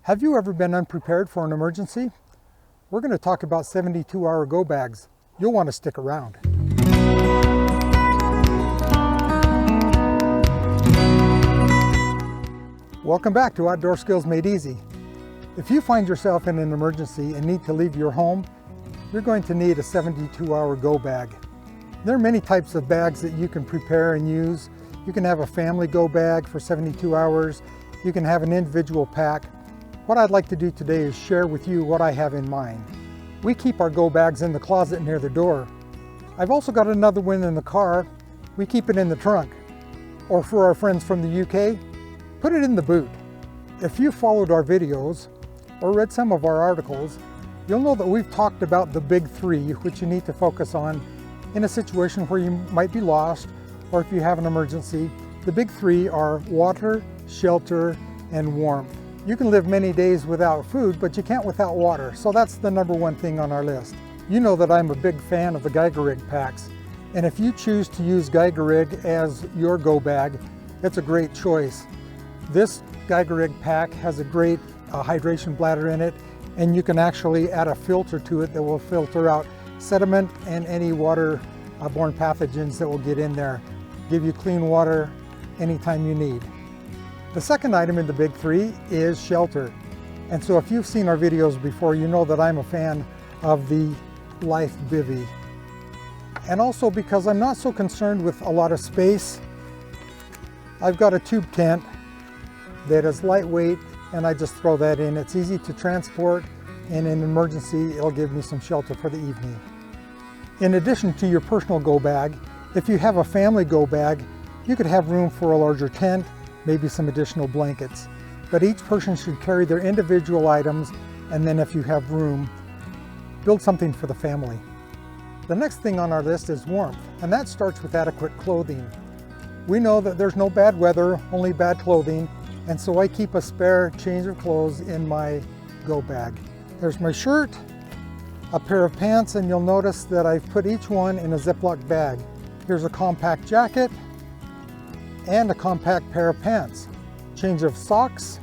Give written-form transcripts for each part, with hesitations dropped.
Have you ever been unprepared for an emergency? We're going to talk about 72-hour go bags. You'll want to stick around. Welcome back to Outdoor Skills Made Easy. If you find yourself in an emergency and need to leave your home, you're going to need a 72-hour go bag. There are many types of bags that you can prepare and use. You can have a family go bag for 72 hours. You can have an individual pack. What I'd like to do today is share with you what I have in mind. We keep our go bags in the closet near the door. I've also got another one in the car. We keep it in the trunk. Or for our friends from the UK, put it in the boot. If you followed our videos or read some of our articles, you'll know that we've talked about the big three which you need to focus on in a situation where you might be lost or if you have an emergency. The big three are water, shelter, and warmth. You can live many days without food, but you can't without water, so that's the number one thing on our list. You know that I'm a big fan of the Geiger Rig packs, and if you choose to use Geiger Rig as your go bag, it's a great choice. This Geiger Rig pack has a great hydration bladder in it, and you can actually add a filter to it that will filter out sediment and any water-borne pathogens that will get in there. Give you clean water anytime you need. The second item in the big three is shelter. And so if you've seen our videos before, you know that I'm a fan of the Life Bivy. And also because I'm not so concerned with a lot of space, I've got a tube tent that is lightweight and I just throw that in. It's easy to transport, and in an emergency, it'll give me some shelter for the evening. In addition to your personal go bag, if you have a family go bag, you could have room for a larger tent, maybe some additional blankets. But each person should carry their individual items, and then if you have room, build something for the family. The next thing on our list is warmth, and that starts with adequate clothing. We know that there's no bad weather, only bad clothing, and so I keep a spare change of clothes in my go bag. There's my shirt, a pair of pants, and you'll notice that I've put each one in a Ziploc bag. Here's a compact jacket, and a compact pair of pants, change of socks,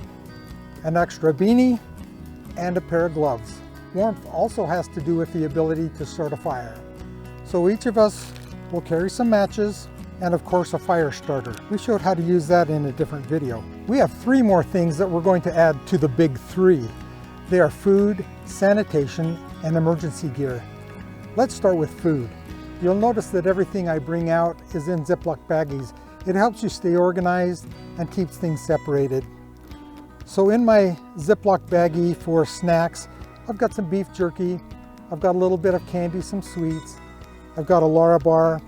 an extra beanie, and a pair of gloves. Warmth also has to do with the ability to start a fire. So each of us will carry some matches and of course a fire starter. We showed how to use that in a different video. We have three more things that we're going to add to the big three. They are food, sanitation, and emergency gear. Let's start with food. You'll notice that everything I bring out is in Ziploc baggies. It helps you stay organized and keeps things separated. So in my Ziploc baggie for snacks, I've got some beef jerky, I've got a little bit of candy, some sweets, I've got a Lara bar,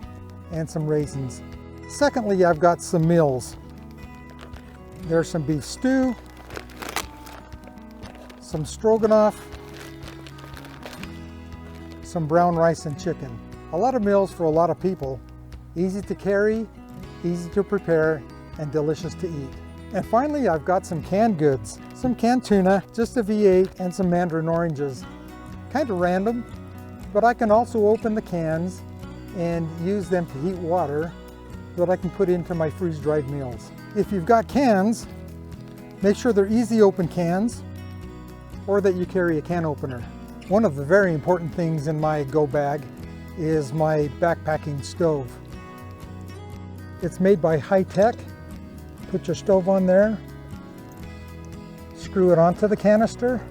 and some raisins. Secondly, I've got some meals. There's some beef stew, some stroganoff, some brown rice and chicken. A lot of meals for a lot of people. Easy to carry, easy to prepare, and delicious to eat. And finally, I've got some canned goods. Some canned tuna, just a V8, and some mandarin oranges. Kind of random, but I can also open the cans and use them to heat water that I can put into my freeze-dried meals. If you've got cans, make sure they're easy open cans or that you carry a can opener. One of the very important things in my go bag is my backpacking stove. It's made by High-Tech. Put your stove on there, screw it onto the canister,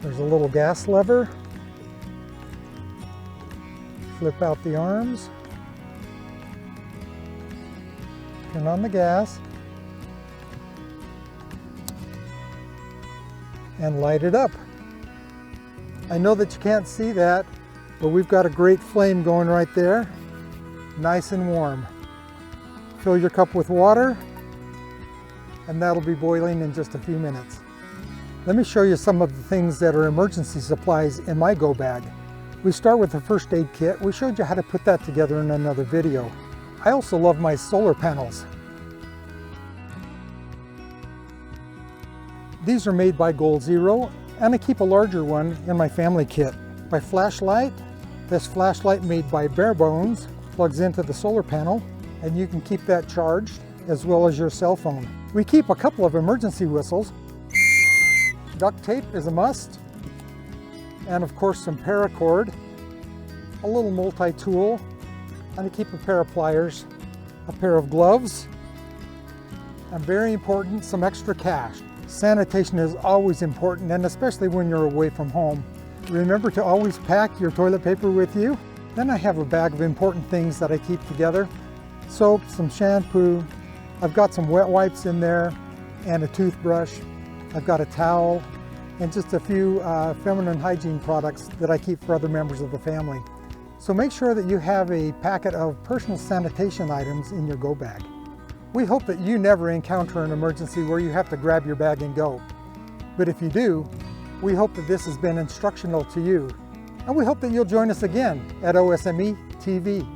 there's a little gas lever, flip out the arms, turn on the gas, and light it up. I know that you can't see that, but we've got a great flame going right there, nice and warm. Fill your cup with water, and that'll be boiling in just a few minutes. Let me show you some of the things that are emergency supplies in my go bag. We start with the first aid kit. We showed you how to put that together in another video. I also love my solar panels. These are made by Gold Zero, and I keep a larger one in my family kit. My flashlight, this flashlight made by Bare Bones, plugs into the solar panel, and you can keep that charged as well as your cell phone. We keep a couple of emergency whistles. Duct tape is a must, and of course some paracord, a little multi-tool, and to keep a pair of pliers, a pair of gloves, and very important, some extra cash. Sanitation is always important, and especially when you're away from home. Remember to always pack your toilet paper with you. Then I have a bag of important things that I keep together. Soap, some shampoo, I've got some wet wipes in there, and a toothbrush. I've got a towel, and just a few feminine hygiene products that I keep for other members of the family. So make sure that you have a packet of personal sanitation items in your go bag. We hope that you never encounter an emergency where you have to grab your bag and go. But if you do, we hope that this has been instructional to you. And we hope that you'll join us again at OSME TV.